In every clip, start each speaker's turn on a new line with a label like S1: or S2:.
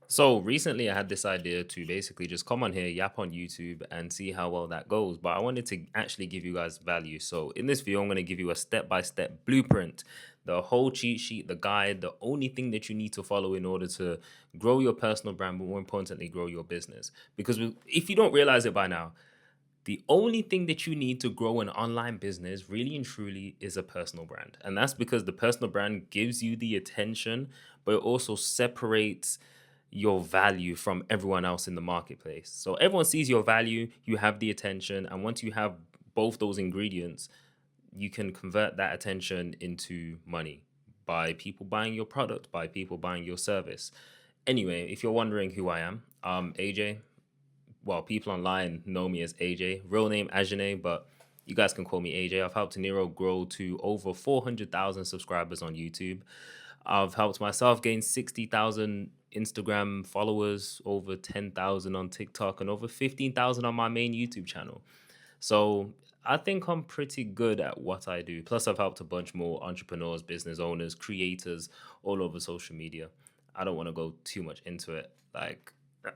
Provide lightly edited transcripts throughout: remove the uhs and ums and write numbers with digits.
S1: So recently, I had this idea to basically just come on here, yap on YouTube, and see how well that goes. But I wanted to actually give you guys value. So in this video, I'm going to give you a step-by-step blueprint, the whole cheat sheet, the guide, the only thing that you need to follow in order to grow your personal brand, but more importantly, grow your business. Because if you don't realize it by now, the only thing that you need to grow an online business really and truly is a personal brand. And that's because the personal brand gives you the attention, but it also separates your value from everyone else in the marketplace. So everyone sees your value, you have the attention, and once you have both those ingredients, you can convert that attention into money by people buying your product, by people buying your service. Anyway, if you're wondering who I am, AJ. Well, people online know me as AJ, real name Ajane, but you guys can call me AJ. I've helped Nero grow to over 400,000 subscribers on YouTube. I've helped myself gain 60,000 Instagram followers, over 10,000 on TikTok, and over 15,000 on my main YouTube channel. So I think I'm pretty good at what I do. Plus, I've helped a bunch more entrepreneurs, business owners, creators all over social media. I don't want to go too much into it. Like,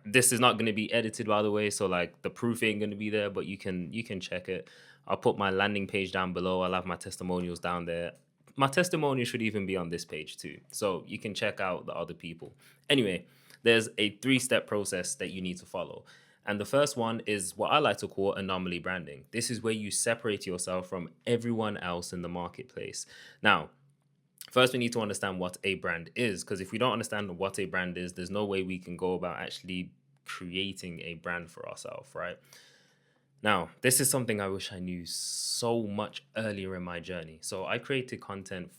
S1: this is not going to be edited, by the way, so like the proof ain't going to be there, but you can check it. I'll put my landing page down below. I'll have my testimonials down there. My testimonial should even be on this page too, so you can check out the other people. Anyway, there's a three-step process that you need to follow. And the first one is what I like to call anomaly branding. This is where you separate yourself from everyone else in the marketplace. Now, first, we need to understand what a brand is, because if we don't understand what a brand is, there's no way we can go about actually creating a brand for ourselves, right? Now, this is something I wish I knew so much earlier in my journey. So I created content,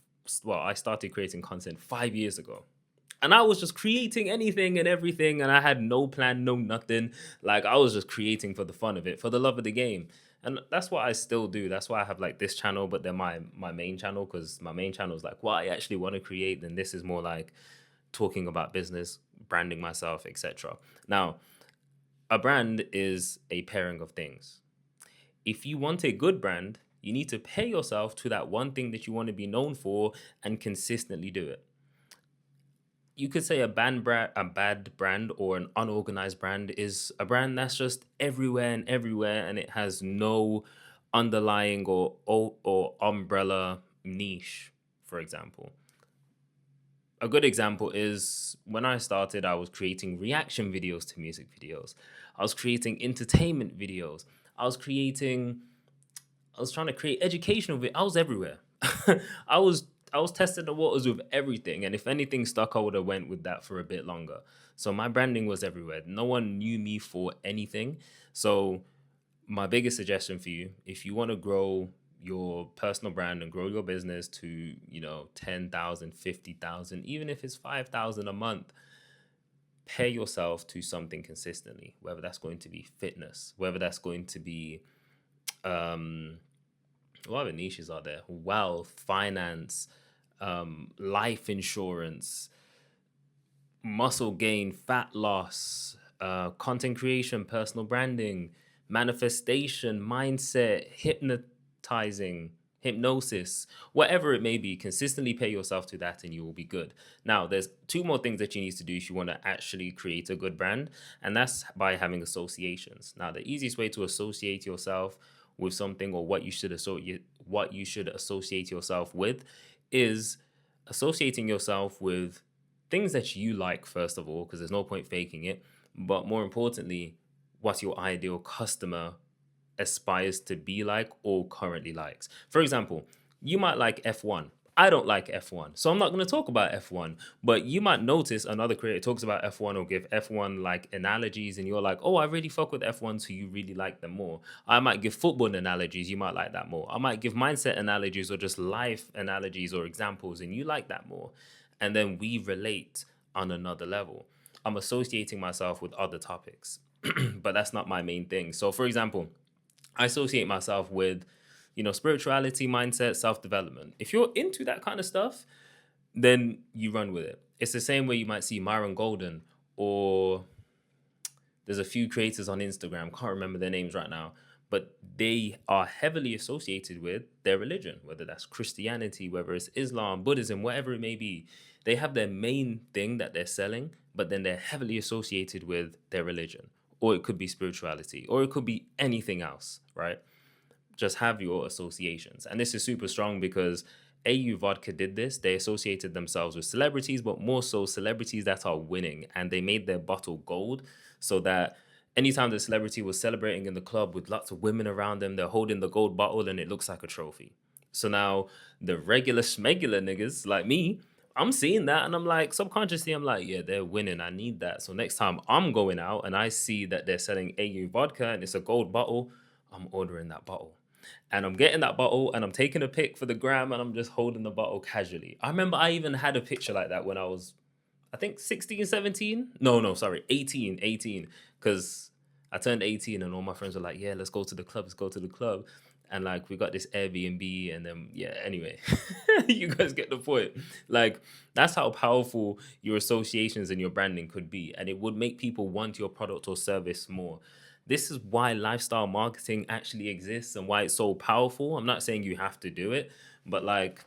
S1: well, I started creating content 5 years ago. And I was just creating anything and everything, and I had no plan, no nothing. Like, I was just creating for the fun of it, for the love of the game. And that's what I still do. That's why I have like this channel, but then my main channel, because my main channel is like what I actually want to create. Then this is more like talking about business, branding myself, etc. Now, a brand is a pairing of things. If you want a good brand, you need to pair yourself to that one thing that you want to be known for and consistently do it. You could say a bad brand or an unorganized brand is a brand that's just everywhere, and it has no underlying or umbrella niche, for example. A good example is when I started, I was creating reaction videos to music videos. I was creating entertainment videos. I was creating I was trying to create educational I was everywhere. I was I was testing the waters with everything, and if anything stuck, I would have went with that for a bit longer. So my branding was everywhere. No one knew me for anything. So my biggest suggestion for you, if you want to grow your personal brand and grow your business to 10,000, 50,000, even if it's 5,000 a month, pair yourself to something consistently, whether that's going to be fitness, whether that's going to be um what other niches are there? Wealth, finance, life insurance, muscle gain, fat loss, content creation, personal branding, manifestation, mindset, hypnosis, whatever it may be. Consistently pay yourself to that and you will be good. Now, there's two more things that you need to do if you want to actually create a good brand, and that's by having associations. Now, the easiest way to associate yourself with something, or what you should associate yourself with, is associating yourself with things that you like, first of all, because there's no point faking it. But more importantly, what your ideal customer aspires to be like or currently likes. For example, you might like F1. I don't like F1, so I'm not going to talk about F1. But you might notice another creator talks about F1 or give F1 like analogies, and you're like, oh, I really fuck with F1, so you really like them more. I might give football analogies, you might like that more. I might give mindset analogies or just life analogies or examples, and you like that more. And then we relate on another level. I'm associating myself with other topics, but that's not my main thing. So, for example, I associate myself with, spirituality, mindset, self development. If you're into that kind of stuff, then you run with it. It's the same way you might see Myron Golden, or there's a few creators on Instagram, can't remember their names right now, but they are heavily associated with their religion, whether that's Christianity, whether it's Islam, Buddhism, whatever it may be. They have their main thing that they're selling, but then they're heavily associated with their religion, or it could be spirituality, or it could be anything else, right? Just have your associations. And this is super strong because AU Vodka did this. They associated themselves with celebrities, but more so celebrities that are winning. And they made their bottle gold so that anytime the celebrity was celebrating in the club with lots of women around them, they're holding the gold bottle and it looks like a trophy. So now the regular schmegular niggas like me, I'm seeing that and I'm like, subconsciously, I'm like, yeah, they're winning. I need that. So next time I'm going out and I see that they're selling AU vodka and it's a gold bottle, I'm ordering that bottle. And I'm getting that bottle and I'm taking a pic for the gram and I'm just holding the bottle casually. I remember I even had a picture like that when I was, I think 16, 17. No, sorry, 18. Because I turned 18 and all my friends were like, yeah, let's go to the club, let's go to the club. And like we got this Airbnb and then yeah, anyway, you guys get the point. Like that's how powerful your associations and your branding could be. And it would make people want your product or service more. This is why lifestyle marketing actually exists and why it's so powerful. I'm not saying you have to do it, but like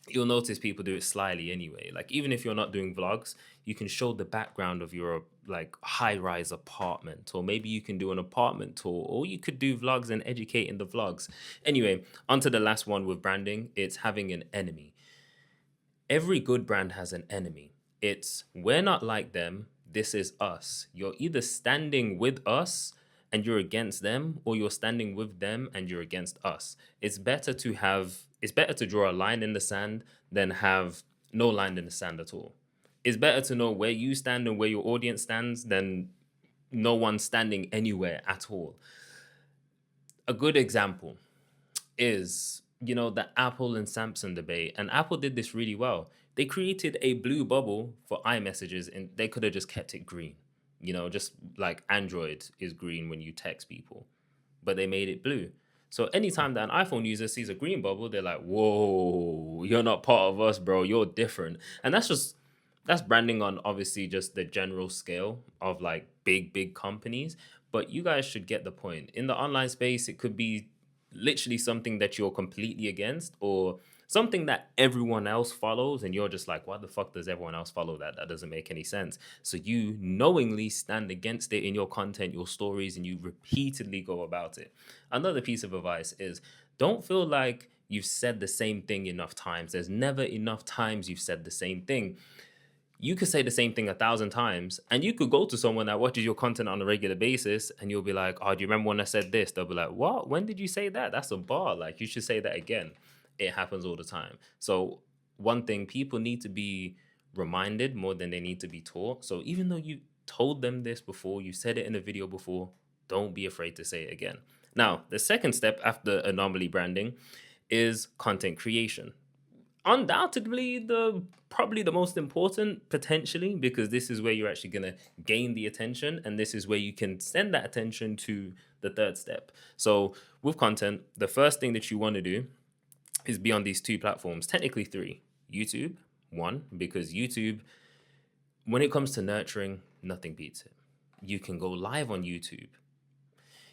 S1: you'll notice people do it slyly anyway. Like even if you're not doing vlogs, you can show the background of your like high-rise apartment, or maybe you can do an apartment tour, or you could do vlogs and educate in the vlogs. Anyway, onto the last one with branding, it's having an enemy. Every good brand has an enemy. It's we're not like them, this is us. You're either standing with us and you're against them, or you're standing with them and you're against us. It's better to draw a line in the sand than have no line in the sand at all. It's better to know where you stand and where your audience stands than no one standing anywhere at all. A good example is, the Apple and Samsung debate. And Apple did this really well. They created a blue bubble for iMessages and they could have just kept it green. Just like Android is green when you text people, but they made it blue. So anytime that an iPhone user sees a green bubble, they're like, whoa, you're not part of us, bro. You're different. And that's branding on obviously just the general scale of like big companies. But you guys should get the point. In the online space, it could be literally something that you're completely against, or something that everyone else follows and you're just like, what the fuck does everyone else follow? That doesn't make any sense. So you knowingly stand against it in your content, your stories, and you repeatedly go about it. Another piece of advice is, don't feel like you've said the same thing enough times. There's never enough times you've said the same thing. You could say the same thing 1,000 times, and you could go to someone that watches your content on a regular basis, and you'll be like, "Oh, do you remember when I said this?" They'll be like, "What? When did you say that? That's a bar. Like, you should say that again." It happens all the time. So, one thing, people need to be reminded more than they need to be taught. So, even though you told them this before, you said it in a video before, don't be afraid to say it again. Now, the second step after anomaly branding is content creation. Undoubtedly probably the most important, potentially, because this is where you're actually going to gain the attention, and this is where you can send that attention to the third step. So with content, the first thing that you want to do is be on these two platforms, technically three. YouTube, one, because YouTube, when it comes to nurturing, nothing beats it. You can go live on YouTube.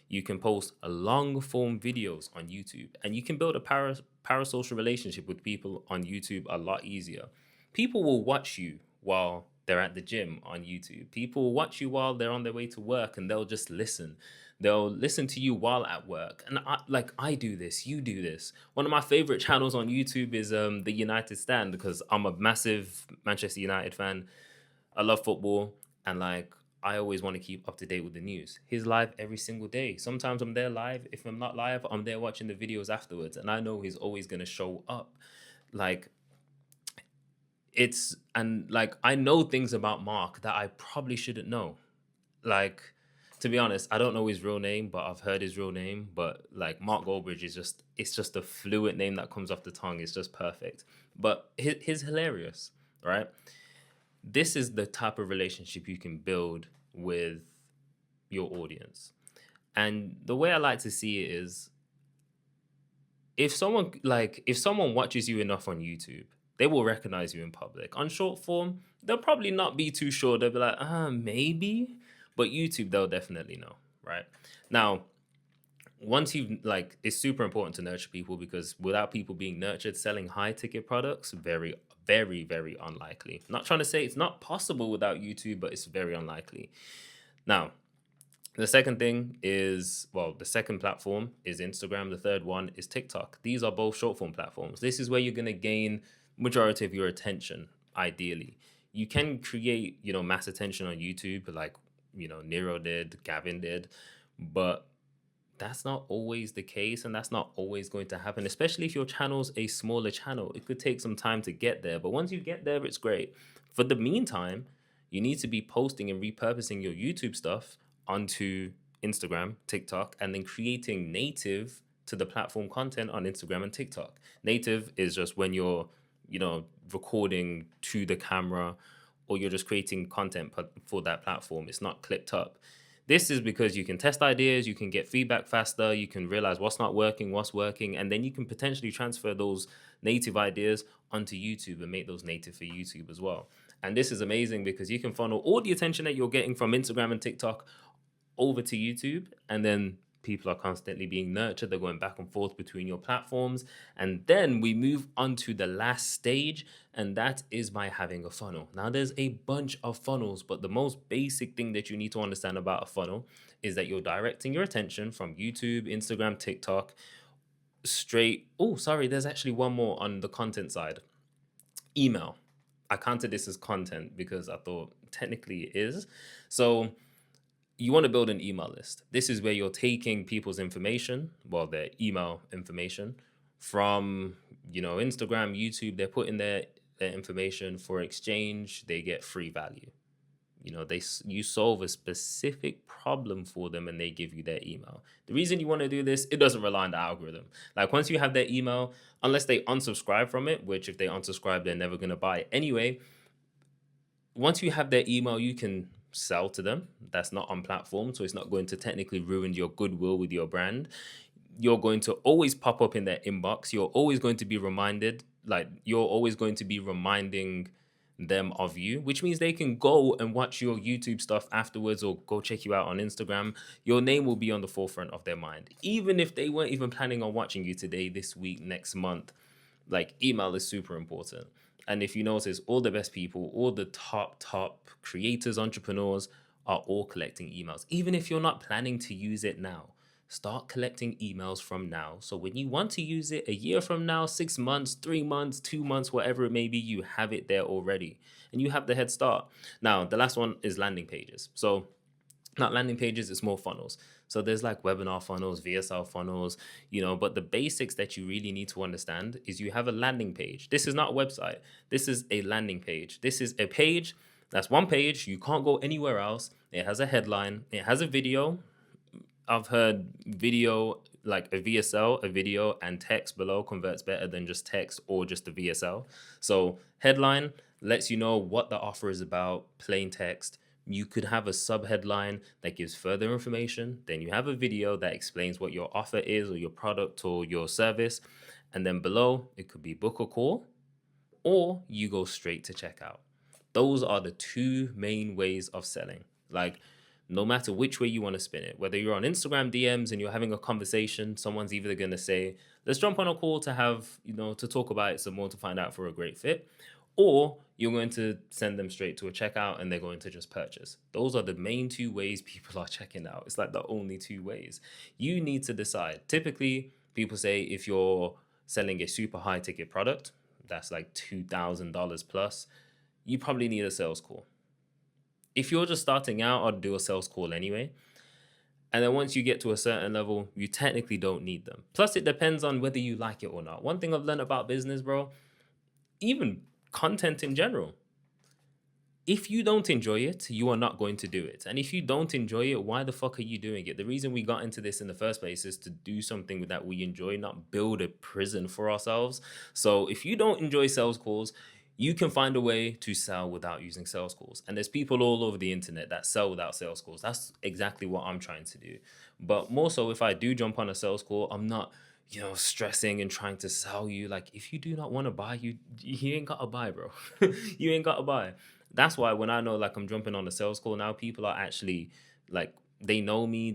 S1: You can post a long form videos on YouTube, and you can build a parasocial relationship with people on YouTube a lot easier. People will watch you while they're at the gym on YouTube. People will watch you while they're on their way to work, and they'll just listen. They'll listen to you while at work. And I do this, you do this. One of my favorite channels on YouTube is the United Stand, because I'm a massive Manchester United fan. I love football, and like I always want to keep up to date with the news. He's live every single day. Sometimes I'm there live. If I'm not live, I'm there watching the videos afterwards, and I know he's always gonna show up. Like I know things about Mark that I probably shouldn't know. Like, to be honest, I don't know his real name, but I've heard his real name. But like Mark Goldbridge is it's just a fluent name that comes off the tongue. It's just perfect. But he's hilarious, right? This is the type of relationship you can build with your audience. And the way I like to see it is, if someone watches you enough on YouTube, they will recognize you in public. On short form, they'll probably not be too sure. They'll be like, maybe. But YouTube, they'll definitely know, right? Now, once you've it's super important to nurture people, because without people being nurtured, selling high ticket products, very, very, very unlikely. Not trying to say it's not possible without YouTube, but it's very unlikely. Now, the second thing is, well, the second platform is Instagram. The third one is TikTok. These are both short form platforms. This is where you're going to gain majority of your attention, ideally. You can create, mass attention on YouTube like, Nero did, Gavin did, but that's not always the case, and that's not always going to happen, especially if your channel's a smaller channel. It could take some time to get there, but once you get there, it's great. For the meantime, you need to be posting and repurposing your YouTube stuff onto Instagram, TikTok, and then creating native to the platform content on Instagram and TikTok. Native is just when you're, recording to the camera, or you're just creating content for that platform. It's not clipped up. This is because you can test ideas, you can get feedback faster, you can realize what's not working, what's working, and then you can potentially transfer those native ideas onto YouTube and make those native for YouTube as well. And this is amazing because you can funnel all the attention that you're getting from Instagram and TikTok over to YouTube, and then people are constantly being nurtured. They're going back and forth between your platforms. And then we move on to the last stage, and that is by having a funnel. Now, there's a bunch of funnels, but the most basic thing that you need to understand about a funnel is that you're directing your attention from YouTube, Instagram, TikTok, straight. Oh, sorry, there's actually one more on the content side. Email. I counted this as content because I thought technically it is. So you want to build an email list. This is where you're taking people's information, well, their email information from, Instagram, YouTube. They're putting their information for exchange. They get free value. You solve a specific problem for them and they give you their email. The reason you want to do this, it doesn't rely on the algorithm. Like once you have their email, unless they unsubscribe from it, which if they unsubscribe, they're never going to buy it anyway. Once you have their email, you can sell to them. That's not on platform, so it's not going to technically ruin your goodwill with your brand. You're going to always pop up in their inbox. You're always going to be reminded, like you're always going to be reminding them of you, which means they can go and watch your YouTube stuff afterwards or go check you out on Instagram. Your name will be on the forefront of their mind. Even if they weren't even planning on watching you today, this week, next month, like email is super important. And if you notice, all the best people, all the top creators, entrepreneurs are all collecting emails. Even if you're not planning to use it now, start collecting emails from now. So when you want to use it a year from now, 6 months, 3 months, 2 months, whatever it may be, you have it there already and you have the head start. Now, the last one is landing pages. So not landing pages, it's more funnels. So there's like webinar funnels, VSL funnels, but the basics that you really need to understand is you have a landing page. This is not a website. This is a landing page. This is a page. That's one page. You can't go anywhere else. It has a headline. It has a video. I've heard video, like a VSL, a video and text below converts better than just text or just a VSL. So headline lets you know what the offer is about, plain text. You could have a subheadline that gives further information. Then you have a video that explains what your offer is or your product or your service. And then below, it could be book a call or you go straight to checkout. Those are the two main ways of selling. Like, no matter which way you want to spin it, whether you're on Instagram DMs and you're having a conversation, someone's either going to say, let's jump on a call to have, to talk about it some more to find out for a great fit. Or you're going to send them straight to a checkout and they're going to just purchase. Those are the main two ways people are checking out. It's like the only two ways. You need to decide. Typically, people say if you're selling a super high ticket product, that's like $2,000 plus, you probably need a sales call. If you're just starting out, I'd do a sales call anyway. And then once you get to a certain level, you technically don't need them. Plus, it depends on whether you like it or not. One thing I've learned about business, bro, even content in general, if you don't enjoy it, you are not going to do it. And if you don't enjoy it, why the fuck are you doing it? The reason we got into this in the first place is to do something that we enjoy, not build a prison for ourselves. So if you don't enjoy sales calls, you can find a way to sell without using sales calls. And there's people all over the internet that sell without sales calls. That's exactly what I'm trying to do. But more so, if I do jump on a sales call, I'm not, stressing and trying to sell you. Like, if you do not want to buy, you ain't got to buy, bro. You ain't got to buy. That's why when I know, like, I'm jumping on a sales call now, people are actually, like, they know me.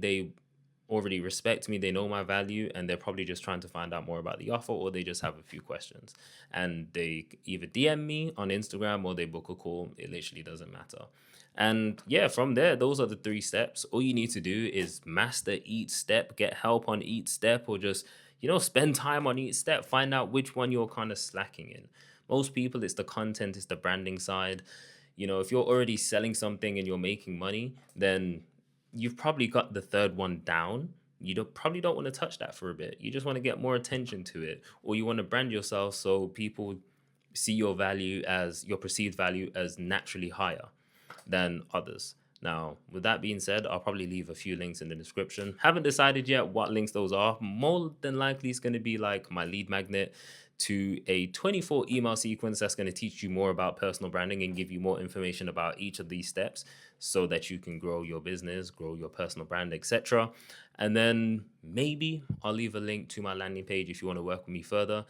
S1: already respect me, they know my value, and they're probably just trying to find out more about the offer, or they just have a few questions. And they either DM me on Instagram or they book a call. It literally doesn't matter. And yeah, from there, those are the 3 steps. All you need to do is master each step, get help on each step, or just, spend time on each step, find out which one you're kind of slacking in. Most people, it's the content, it's the branding side. If you're already selling something and you're making money, then you've probably got the third one down. You probably don't want to touch that for a bit. You just want to get more attention to it, or you want to brand yourself so people see your perceived value as naturally higher than others. Now, with that being said, I'll probably leave a few links in the description. Haven't decided yet what links those are. More than likely, it's going to be like my lead magnet to a 24 email sequence that's going to teach you more about personal branding and give you more information about each of these steps so that you can grow your business, grow your personal brand, etc. And then maybe I'll leave a link to my landing page if you want to work with me further.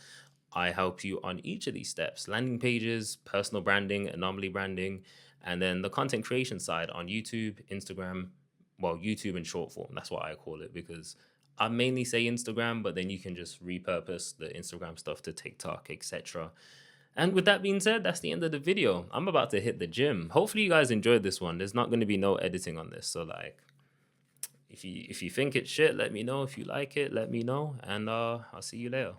S1: I help you on each of these steps: landing pages, personal branding, anomaly branding, and then the content creation side on YouTube, Instagram, well, YouTube in short form. That's what I call it, because I mainly say Instagram, but then you can just repurpose the Instagram stuff to TikTok, etc. And with that being said, that's the end of the video. I'm about to hit the gym. Hopefully you guys enjoyed this one. There's not going to be no editing on this. So like, if you think it's shit, let me know. If you like it, let me know. And I'll see you later.